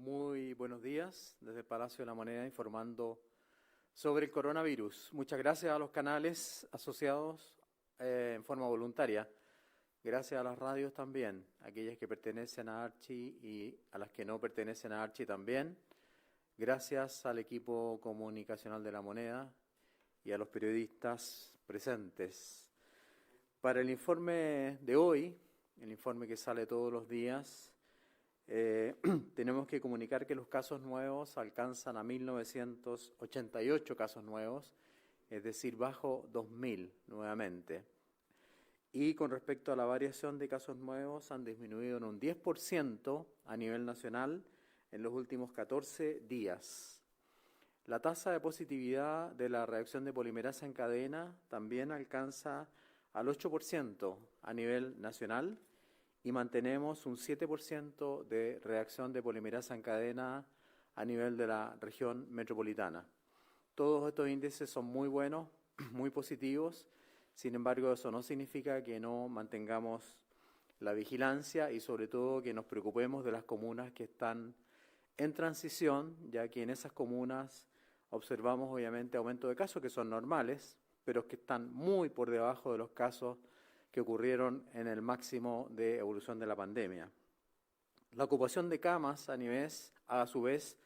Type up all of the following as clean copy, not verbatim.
Muy buenos días desde el Palacio de la Moneda informando sobre el coronavirus. Muchas gracias a los canales asociados en forma voluntaria. Gracias a las radios también, aquellas que pertenecen a Archi y a las que no pertenecen a Archi también. Gracias al equipo comunicacional de la Moneda y a los periodistas presentes. Para el informe de hoy, el informe que sale todos los días, tenemos que comunicar que los casos nuevos alcanzan a 1.988 casos nuevos, es decir, bajo 2.000 nuevamente. Y con respecto a la variación de casos nuevos, han disminuido en un 10% a nivel nacional en los últimos 14 días. La tasa de positividad de la reacción de polimerasa en cadena también alcanza al 8% a nivel nacional y mantenemos un 7% de reacción de polimerasa en cadena a nivel de la región metropolitana. Todos estos índices son muy buenos, muy positivos. Sin embargo, eso no significa que no mantengamos la vigilancia y sobre todo que nos preocupemos de las comunas que están en transición, ya que en esas comunas observamos obviamente aumento de casos que son normales, pero que están muy por debajo de los casos que ocurrieron en el máximo de evolución de la pandemia. La ocupación de camas a su vez,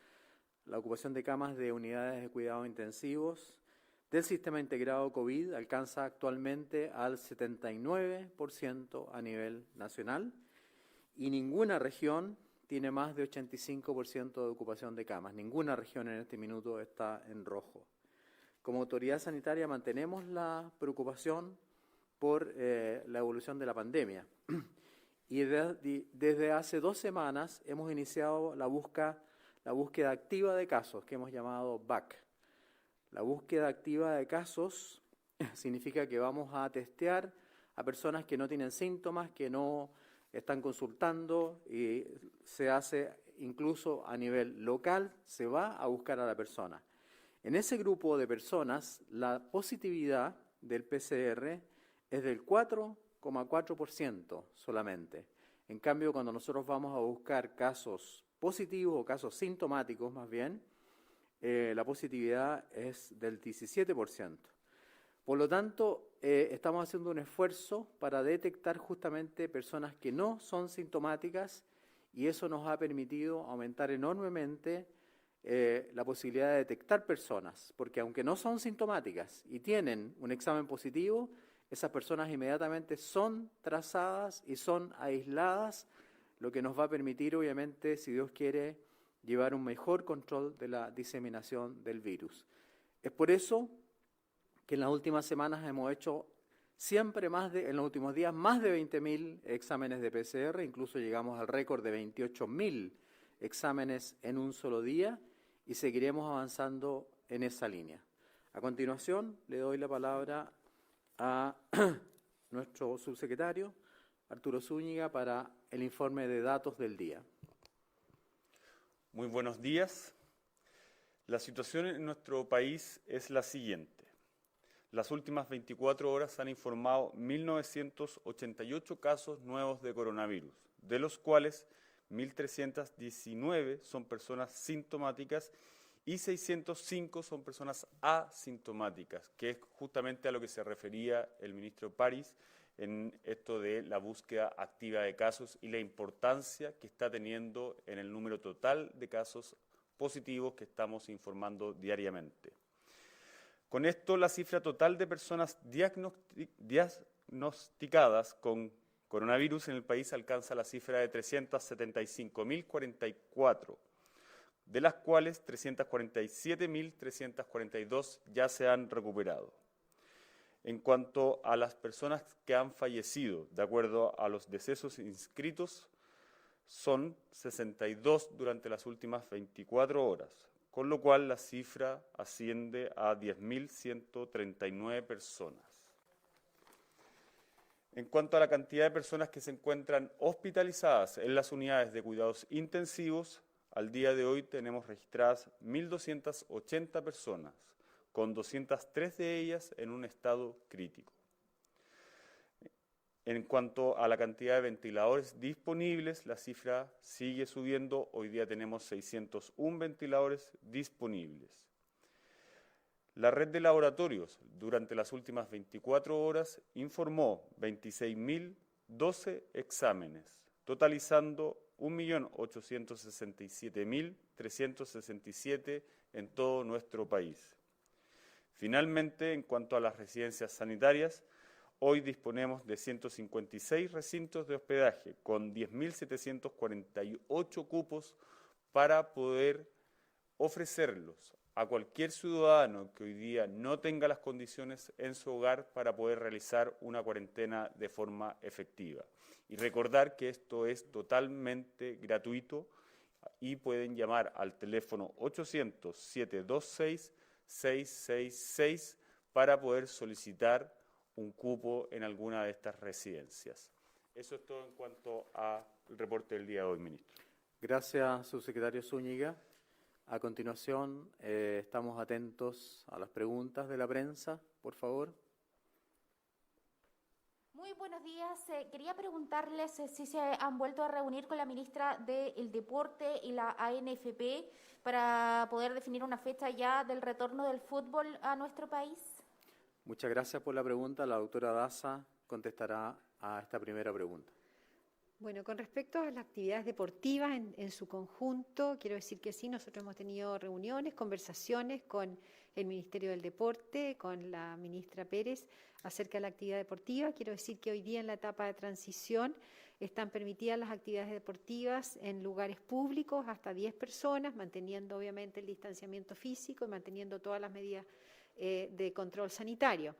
la ocupación de camas de unidades de cuidados intensivos del sistema integrado COVID alcanza actualmente al 79% a nivel nacional y ninguna región tiene más de 85% de ocupación de camas. Ninguna región en este minuto está en rojo. Como autoridad sanitaria mantenemos la preocupación por la evolución de la pandemia. Y desde hace 2 semanas hemos iniciado la búsqueda activa de casos, que hemos llamado BAC. La búsqueda activa de casos significa que vamos a testear a personas que no tienen síntomas, que no están consultando, y se hace incluso a nivel local, se va a buscar a la persona. En ese grupo de personas, la positividad del PCR es del 4,4% solamente. En cambio, cuando nosotros vamos a buscar casos positivos o casos sintomáticos más bien, la positividad es del 17%. Por lo tanto, estamos haciendo un esfuerzo para detectar justamente personas que no son sintomáticas y eso nos ha permitido aumentar enormemente la posibilidad de detectar personas, porque aunque no son sintomáticas y tienen un examen positivo, esas personas inmediatamente son trazadas y son aisladas, lo que nos va a permitir, obviamente, si Dios quiere, llevar un mejor control de la diseminación del virus. Es por eso que en las últimas semanas hemos hecho en los últimos días, más de 20.000 exámenes de PCR, incluso llegamos al récord de 28.000 exámenes en un solo día y seguiremos avanzando en esa línea. A continuación, le doy la palabra a nuestro subsecretario, Arturo Zúñiga, para el informe de datos del día. Muy buenos días. La situación en nuestro país es la siguiente. Las últimas 24 horas han informado 1.988 casos nuevos de coronavirus, de los cuales 1.319 son personas sintomáticas y 605 son personas asintomáticas, que es justamente a lo que se refería el ministro París en esto de la búsqueda activa de casos y la importancia que está teniendo en el número total de casos positivos que estamos informando diariamente. Con esto, la cifra total de personas diagnosticadas con coronavirus en el país alcanza la cifra de 375.044, de las cuales 347.342 ya se han recuperado. En cuanto a las personas que han fallecido, de acuerdo a los decesos inscritos, son 62 durante las últimas 24 horas, con lo cual la cifra asciende a 10.139 personas. En cuanto a la cantidad de personas que se encuentran hospitalizadas en las unidades de cuidados intensivos, al día de hoy tenemos registradas 1.280 personas, con 203 de ellas en un estado crítico. En cuanto a la cantidad de ventiladores disponibles, la cifra sigue subiendo. Hoy día tenemos 601 ventiladores disponibles. La red de laboratorios durante las últimas 24 horas informó 26.012 exámenes, totalizando 1.867.367 en todo nuestro país. Finalmente, en cuanto a las residencias sanitarias, hoy disponemos de 156 recintos de hospedaje con 10.748 cupos para poder ofrecerlos a cualquier ciudadano que hoy día no tenga las condiciones en su hogar para poder realizar una cuarentena de forma efectiva. Y recordar que esto es totalmente gratuito y pueden llamar al teléfono 800-726-666 para poder solicitar un cupo en alguna de estas residencias. Eso es todo en cuanto al reporte del día de hoy, ministro. Gracias, subsecretario Zúñiga. A continuación, estamos atentos a las preguntas de la prensa, por favor. Muy buenos días. Quería preguntarles si se han vuelto a reunir con la ministra del Deporte y la ANFP para poder definir una fecha ya del retorno del fútbol a nuestro país. Muchas gracias por la pregunta. La doctora Daza contestará a esta primera pregunta. Bueno, con respecto a las actividades deportivas en su conjunto, quiero decir que sí, nosotros hemos tenido reuniones, conversaciones con el Ministerio del Deporte, con la ministra Pérez, acerca de la actividad deportiva. Quiero decir que hoy día en la etapa de transición están permitidas las actividades deportivas en lugares públicos hasta 10 personas, manteniendo obviamente el distanciamiento físico y manteniendo todas las medidas de control sanitario.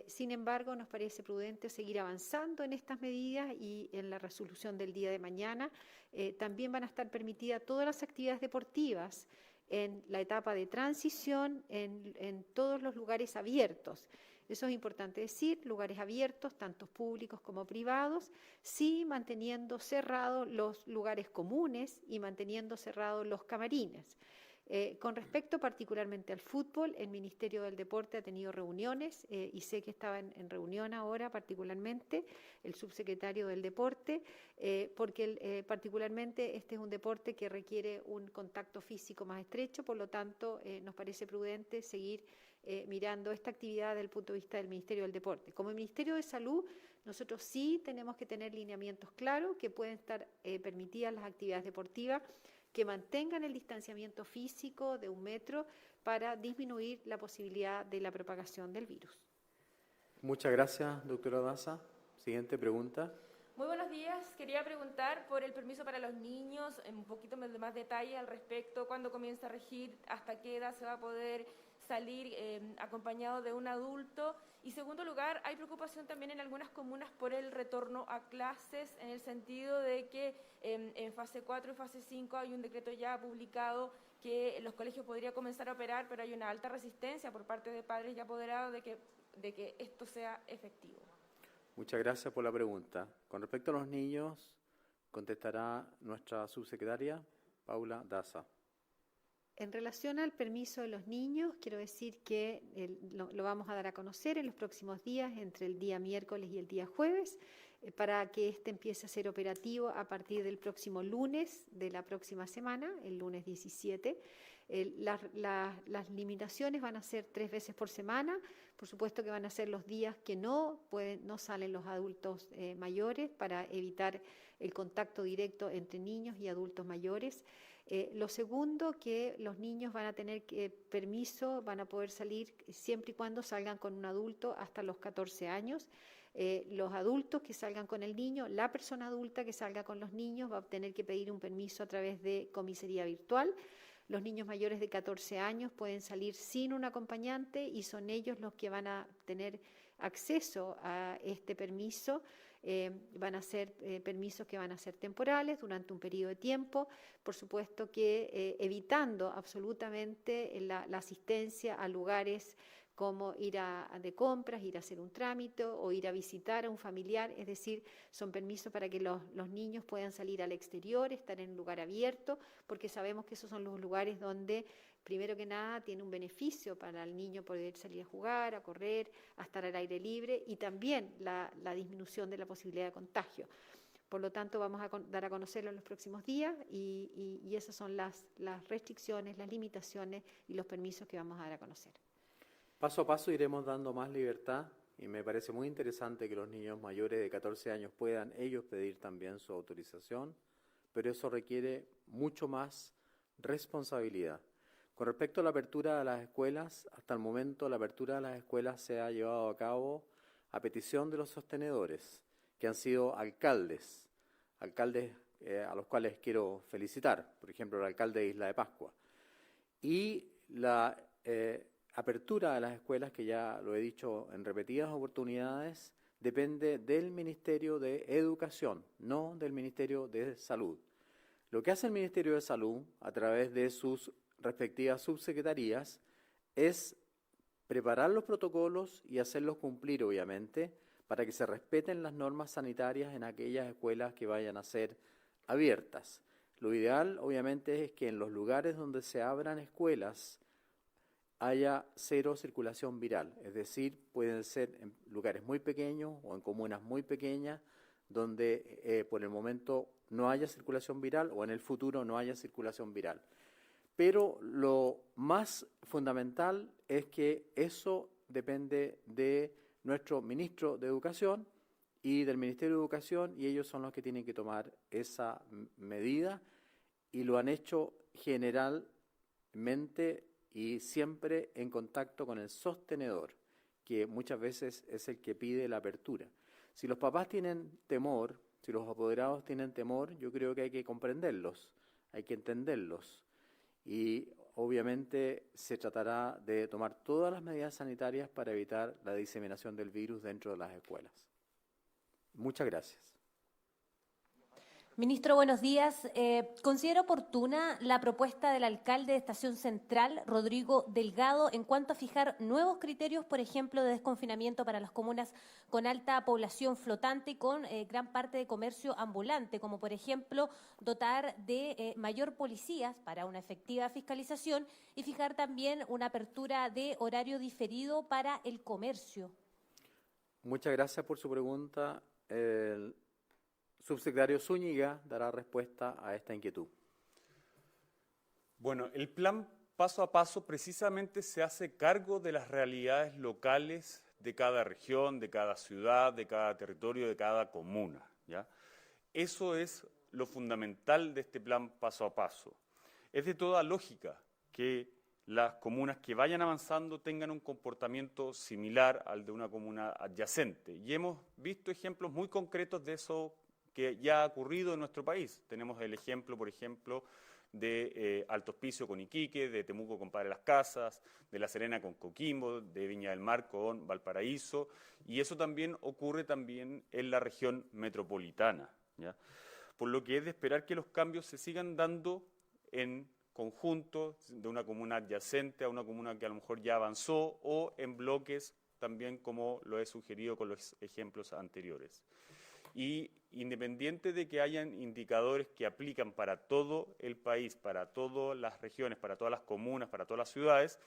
Sin embargo, nos parece prudente seguir avanzando en estas medidas y en la resolución del día de mañana también van a estar permitidas todas las actividades deportivas en la etapa de transición en todos los lugares abiertos. Eso es importante decir, lugares abiertos, tanto públicos como privados, sí manteniendo cerrados los lugares comunes y manteniendo cerrados los camarines. Con respecto particularmente al fútbol, el Ministerio del Deporte ha tenido reuniones y sé que estaba en reunión ahora particularmente el subsecretario del Deporte, porque particularmente este es un deporte que requiere un contacto físico más estrecho, por lo tanto nos parece prudente seguir mirando esta actividad desde el punto de vista del Ministerio del Deporte. Como Ministerio de Salud, nosotros sí tenemos que tener lineamientos claros que pueden estar permitidas las actividades deportivas que mantengan el distanciamiento físico de 1 metro para disminuir la posibilidad de la propagación del virus. Muchas gracias, doctora Daza. Siguiente pregunta. Muy buenos días. Quería preguntar por el permiso para los niños, en un poquito de más detalle al respecto, cuándo comienza a regir, hasta qué edad se va a poder salir acompañado de un adulto. Y segundo lugar, hay preocupación también en algunas comunas por el retorno a clases, en el sentido de que en fase 4 y fase 5 hay un decreto ya publicado que los colegios podrían comenzar a operar, pero hay una alta resistencia por parte de padres y apoderados de que esto sea efectivo. Muchas gracias por la pregunta. Con respecto a los niños, contestará nuestra subsecretaria, Paula Daza. En relación al permiso de los niños, quiero decir que lo vamos a dar a conocer en los próximos días, entre el día miércoles y el día jueves, para que este empiece a ser operativo a partir del próximo lunes de la próxima semana, el lunes 17. Las limitaciones van a ser 3 veces por semana. Por supuesto que van a ser los días que no salen los adultos mayores para evitar el contacto directo entre niños y adultos mayores. Lo segundo, que los niños van a tener permiso, van a poder salir siempre y cuando salgan con un adulto hasta los 14 años. Los adultos que salgan con el niño, la persona adulta que salga con los niños va a tener que pedir un permiso a través de comisaría virtual. Los niños mayores de 14 años pueden salir sin un acompañante y son ellos los que van a tener acceso a este permiso. Van a ser permisos que van a ser temporales durante un periodo de tiempo, por supuesto que evitando absolutamente la asistencia a lugares como ir de compras, ir a hacer un trámite o ir a visitar a un familiar, es decir, son permisos para que los niños puedan salir al exterior, estar en un lugar abierto, porque sabemos que esos son los lugares donde, primero que nada, tiene un beneficio para el niño poder salir a jugar, a correr, a estar al aire libre y también la disminución de la posibilidad de contagio. Por lo tanto, vamos a dar a conocerlo en los próximos días y esas son las restricciones, las limitaciones y los permisos que vamos a dar a conocer. Paso a paso iremos dando más libertad y me parece muy interesante que los niños mayores de 14 años puedan ellos pedir también su autorización, pero eso requiere mucho más responsabilidad. Con respecto a la apertura de las escuelas, hasta el momento la apertura de las escuelas se ha llevado a cabo a petición de los sostenedores, que han sido alcaldes a los cuales quiero felicitar, por ejemplo el alcalde de Isla de Pascua. Y la apertura de las escuelas, que ya lo he dicho en repetidas oportunidades, depende del Ministerio de Educación, no del Ministerio de Salud. Lo que hace el Ministerio de Salud, a través de sus respectivas subsecretarías, es preparar los protocolos y hacerlos cumplir, obviamente, para que se respeten las normas sanitarias en aquellas escuelas que vayan a ser abiertas. Lo ideal, obviamente, es que en los lugares donde se abran escuelas haya cero circulación viral, es decir, pueden ser en lugares muy pequeños o en comunas muy pequeñas donde por el momento no haya circulación viral o en el futuro no haya circulación viral. Pero lo más fundamental es que eso depende de nuestro ministro de Educación y del Ministerio de Educación, y ellos son los que tienen que tomar esa medida y lo han hecho generalmente y siempre en contacto con el sostenedor, que muchas veces es el que pide la apertura. Si los papás tienen temor, si los apoderados tienen temor, yo creo que hay que comprenderlos, hay que entenderlos. Y obviamente se tratará de tomar todas las medidas sanitarias para evitar la diseminación del virus dentro de las escuelas. Muchas gracias. Ministro, buenos días. ¿Considera oportuna la propuesta del alcalde de Estación Central, Rodrigo Delgado, en cuanto a fijar nuevos criterios, por ejemplo, de desconfinamiento para las comunas con alta población flotante y con gran parte de comercio ambulante, como por ejemplo dotar de mayor policías para una efectiva fiscalización y fijar también una apertura de horario diferido para el comercio? Muchas gracias por su pregunta. El subsecretario Zúñiga dará respuesta a esta inquietud. Bueno, el plan paso a paso precisamente se hace cargo de las realidades locales de cada región, de cada ciudad, de cada territorio, de cada comuna, ¿ya? Eso es lo fundamental de este plan paso a paso. Es de toda lógica que las comunas que vayan avanzando tengan un comportamiento similar al de una comuna adyacente. Y hemos visto ejemplos muy concretos de eso que ya ha ocurrido en nuestro país. Tenemos el ejemplo, por ejemplo, de Alto Hospicio con Iquique, de Temuco con Padre Las Casas, de La Serena con Coquimbo, de Viña del Mar con Valparaíso, y eso también ocurre también en la región metropolitana, ¿ya? Por lo que es de esperar que los cambios se sigan dando en conjunto, de una comuna adyacente a una comuna que a lo mejor ya avanzó, o en bloques también, como lo he sugerido con los ejemplos anteriores. Y independiente de que hayan indicadores que aplican para todo el país, para todas las regiones, para todas las comunas, para todas las ciudades,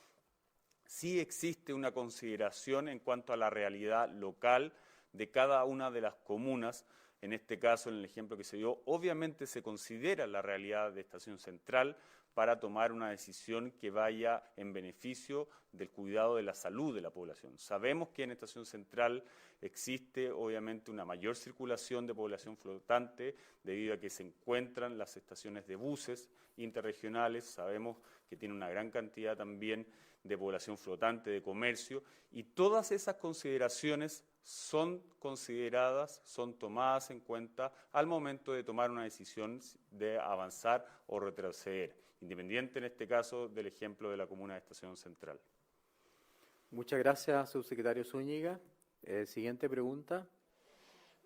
sí existe una consideración en cuanto a la realidad local de cada una de las comunas. En este caso, en el ejemplo que se dio, obviamente se considera la realidad de Estación Central para tomar una decisión que vaya en beneficio del cuidado de la salud de la población. Sabemos que en Estación Central existe obviamente una mayor circulación de población flotante debido a que se encuentran las estaciones de buses interregionales, sabemos que tiene una gran cantidad también de población flotante, de comercio, y todas esas consideraciones son consideradas, son tomadas en cuenta al momento de tomar una decisión de avanzar o retroceder, independiente en este caso del ejemplo de la comuna de Estación Central. Muchas gracias, subsecretario Zúñiga. Siguiente pregunta.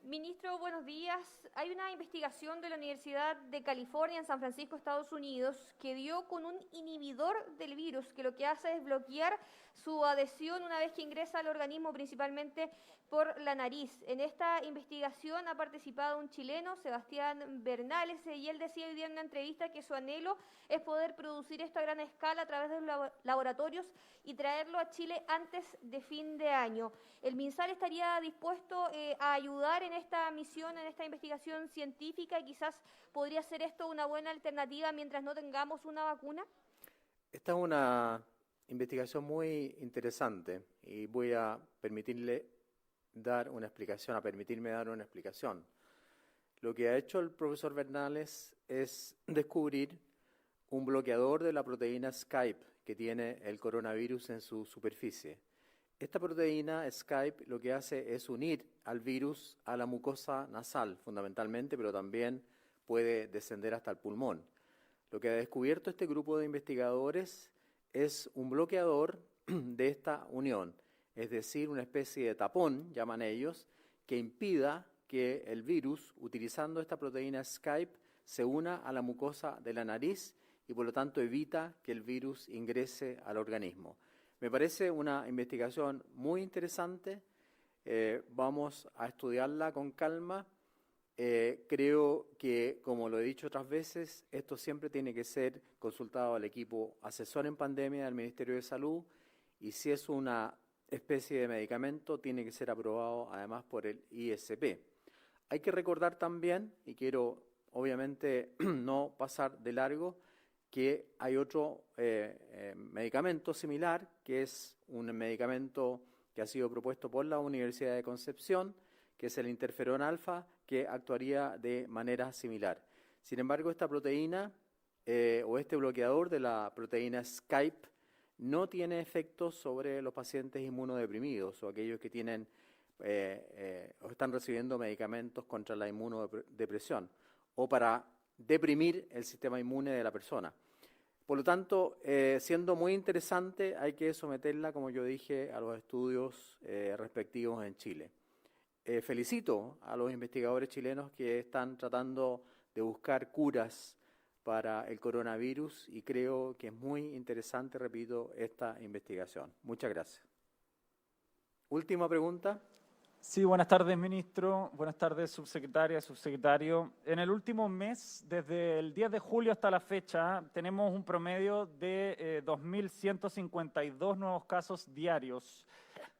Ministro, buenos días. Hay una investigación de la Universidad de California en San Francisco, Estados Unidos, que dio con un inhibidor del virus, que lo que hace es bloquear su adhesión una vez que ingresa al organismo, principalmente por la nariz. En esta investigación ha participado un chileno, Sebastián Bernales, y él decía hoy día en una entrevista que su anhelo es poder producir esto a gran escala a través de los laboratorios y traerlo a Chile antes de fin de año. ¿El MinSal estaría dispuesto a ayudar en esta misión, en esta investigación científica, y quizás podría ser esto una buena alternativa mientras no tengamos una vacuna? Esta es una investigación muy interesante y voy a permitirme dar una explicación. Lo que ha hecho el profesor Bernales es descubrir un bloqueador de la proteína Skype que tiene el coronavirus en su superficie. Esta proteína Skype lo que hace es unir al virus a la mucosa nasal, fundamentalmente, pero también puede descender hasta el pulmón. Lo que ha descubierto este grupo de investigadores es un bloqueador de esta unión, es decir, una especie de tapón, llaman ellos, que impida que el virus, utilizando esta proteína Skype, se una a la mucosa de la nariz y por lo tanto evita que el virus ingrese al organismo. Me parece una investigación muy interesante, vamos a estudiarla con calma. Creo que, como lo he dicho otras veces, esto siempre tiene que ser consultado al equipo asesor en pandemia del Ministerio de Salud, y si es una especie de medicamento, tiene que ser aprobado además por el ISP. Hay que recordar también, y quiero obviamente no pasar de largo, que hay otro medicamento similar, que es un medicamento que ha sido propuesto por la Universidad de Concepción, que es el interferón alfa, que actuaría de manera similar. Sin embargo, esta proteína o este bloqueador de la proteína Skype no tiene efectos sobre los pacientes inmunodeprimidos o aquellos que tienen o están recibiendo medicamentos contra la inmunodepresión o para deprimir el sistema inmune de la persona. Por lo tanto, siendo muy interesante, hay que someterla, como yo dije, a los estudios respectivos en Chile. Felicito a los investigadores chilenos que están tratando de buscar curas para el coronavirus y creo que es muy interesante, repito, esta investigación. Muchas gracias. Última pregunta. Sí, buenas tardes, ministro. Buenas tardes, subsecretaria, subsecretario. En el último mes, desde el 10 de julio hasta la fecha, tenemos un promedio de 2.152 nuevos casos diarios.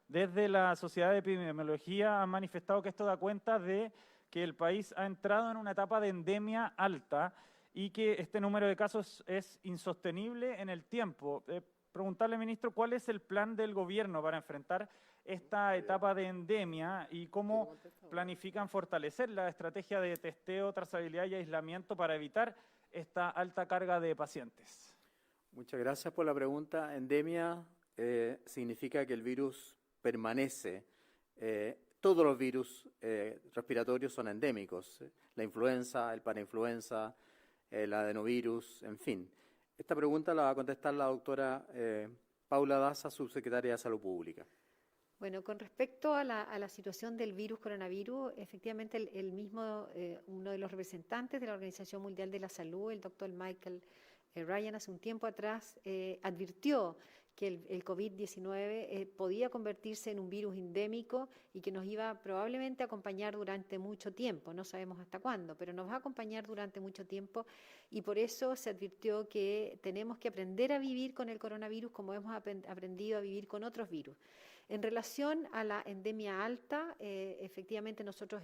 Desde la Sociedad de Epidemiología han manifestado que esto da cuenta de que el país ha entrado en una etapa de endemia alta y que este número de casos es insostenible en el tiempo. Preguntarle, ministro, ¿cuál es el plan del gobierno para enfrentar esta etapa de endemia y cómo planifican fortalecer la estrategia de testeo, trazabilidad y aislamiento para evitar esta alta carga de pacientes? Muchas gracias por la pregunta. Endemia significa que el virus permanece. Todos los virus respiratorios son endémicos. La influenza, el parainfluenza, el adenovirus, en fin. Esta pregunta la va a contestar la doctora Paula Daza, subsecretaria de Salud Pública. Bueno, con respecto a la situación del virus coronavirus, efectivamente el mismo, uno de los representantes de la Organización Mundial de la Salud, el doctor Michael Ryan, hace un tiempo atrás advirtió que el COVID-19 podía convertirse en un virus endémico y que nos iba probablemente a acompañar durante mucho tiempo, no sabemos hasta cuándo, pero nos va a acompañar durante mucho tiempo y por eso se advirtió que tenemos que aprender a vivir con el coronavirus como hemos aprendido a vivir con otros virus. En relación a la endemia alta, efectivamente nosotros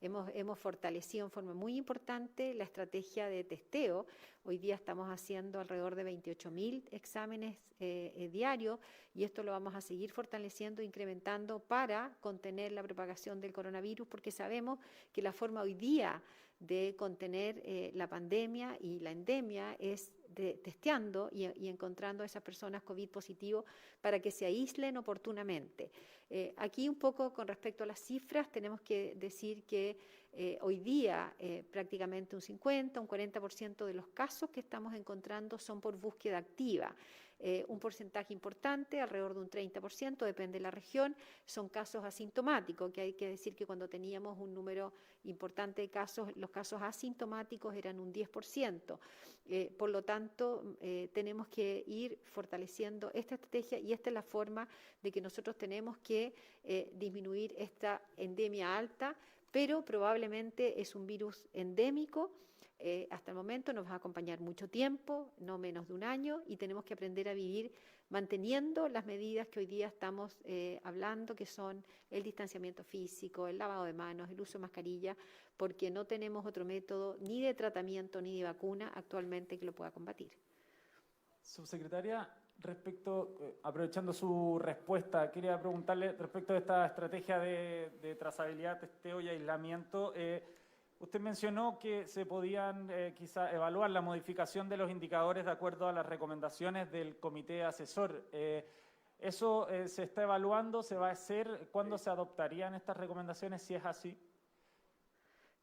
hemos fortalecido en forma muy importante la estrategia de testeo. Hoy día estamos haciendo alrededor de 28.000 exámenes diarios y esto lo vamos a seguir fortaleciendo, incrementando para contener la propagación del coronavirus, porque sabemos que la forma hoy día de contener la pandemia y la endemia es testeando y encontrando a esas personas COVID positivo para que se aíslen oportunamente. Aquí un poco con respecto a las cifras tenemos que decir que Hoy día prácticamente un 50, un 40% de los casos que estamos encontrando son por búsqueda activa. Un porcentaje importante, alrededor de un 30%, depende de la región, son casos asintomáticos, que hay que decir que cuando teníamos un número importante de casos, los casos asintomáticos eran un 10%. Por lo tanto, tenemos que ir fortaleciendo esta estrategia y esta es la forma de que nosotros tenemos que disminuir esta endemia alta, pero probablemente es un virus endémico. Hasta el momento nos va a acompañar mucho tiempo, no menos de un año, y tenemos que aprender a vivir manteniendo las medidas que hoy día estamos hablando, que son el distanciamiento físico, el lavado de manos, el uso de mascarilla, porque no tenemos otro método ni de tratamiento ni de vacuna actualmente que lo pueda combatir. Subsecretaria, aprovechando su respuesta, quería preguntarle respecto de esta estrategia de trazabilidad, testeo y aislamiento. Usted mencionó que se podían quizá evaluar la modificación de los indicadores de acuerdo a las recomendaciones del comité asesor. ¿Eso se está evaluando? ¿Se va a hacer? ¿Cuándo se adoptarían estas recomendaciones si es así?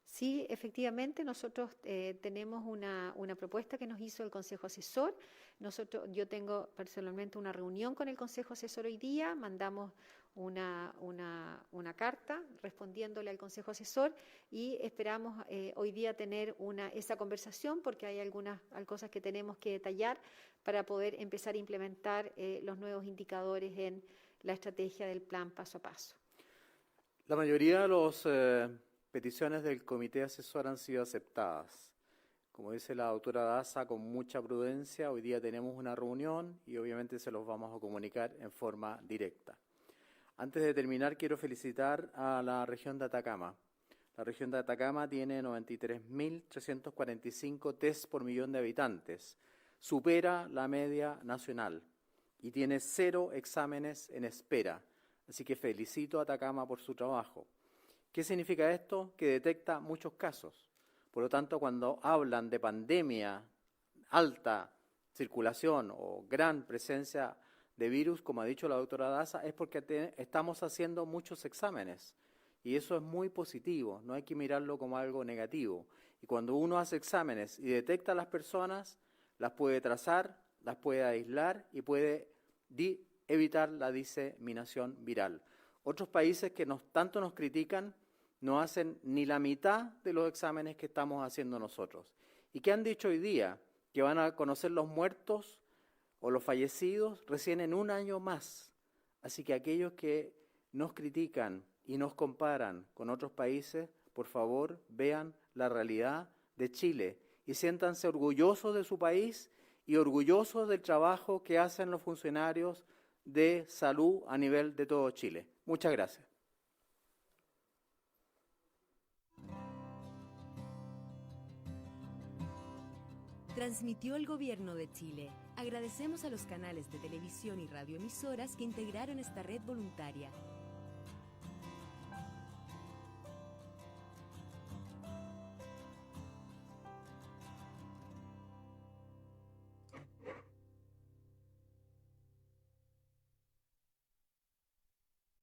Sí, efectivamente, nosotros tenemos una propuesta que nos hizo el Consejo Asesor. Yo tengo personalmente una reunión con el Consejo Asesor hoy día, mandamos una carta respondiéndole al Consejo Asesor y esperamos hoy día tener esa conversación porque hay algunas cosas que tenemos que detallar para poder empezar a implementar los nuevos indicadores en la estrategia del plan paso a paso. La mayoría de las peticiones del comité asesor han sido aceptadas. Como dice la doctora Daza, con mucha prudencia, hoy día tenemos una reunión y obviamente se los vamos a comunicar en forma directa. Antes de terminar, quiero felicitar a la región de Atacama. La región de Atacama tiene 93.345 test por millón de habitantes. Supera la media nacional y tiene 0 exámenes en espera. Así que felicito a Atacama por su trabajo. ¿Qué significa esto? Que detecta muchos casos. Por lo tanto, cuando hablan de pandemia, alta circulación o gran presencia de virus, como ha dicho la doctora Daza, es porque estamos haciendo muchos exámenes. Y eso es muy positivo, no hay que mirarlo como algo negativo. Y cuando uno hace exámenes y detecta a las personas, las puede trazar, las puede aislar y puede evitar la diseminación viral. Otros países que tanto nos critican no hacen ni la mitad de los exámenes que estamos haciendo nosotros. ¿Y qué han dicho hoy día? Que van a conocer los muertos o los fallecidos recién en un año más. Así que aquellos que nos critican y nos comparan con otros países, por favor, vean la realidad de Chile y siéntanse orgullosos de su país y orgullosos del trabajo que hacen los funcionarios de salud a nivel de todo Chile. Muchas gracias. Transmitió el Gobierno de Chile. Agradecemos a los canales de televisión y radioemisoras que integraron esta red voluntaria.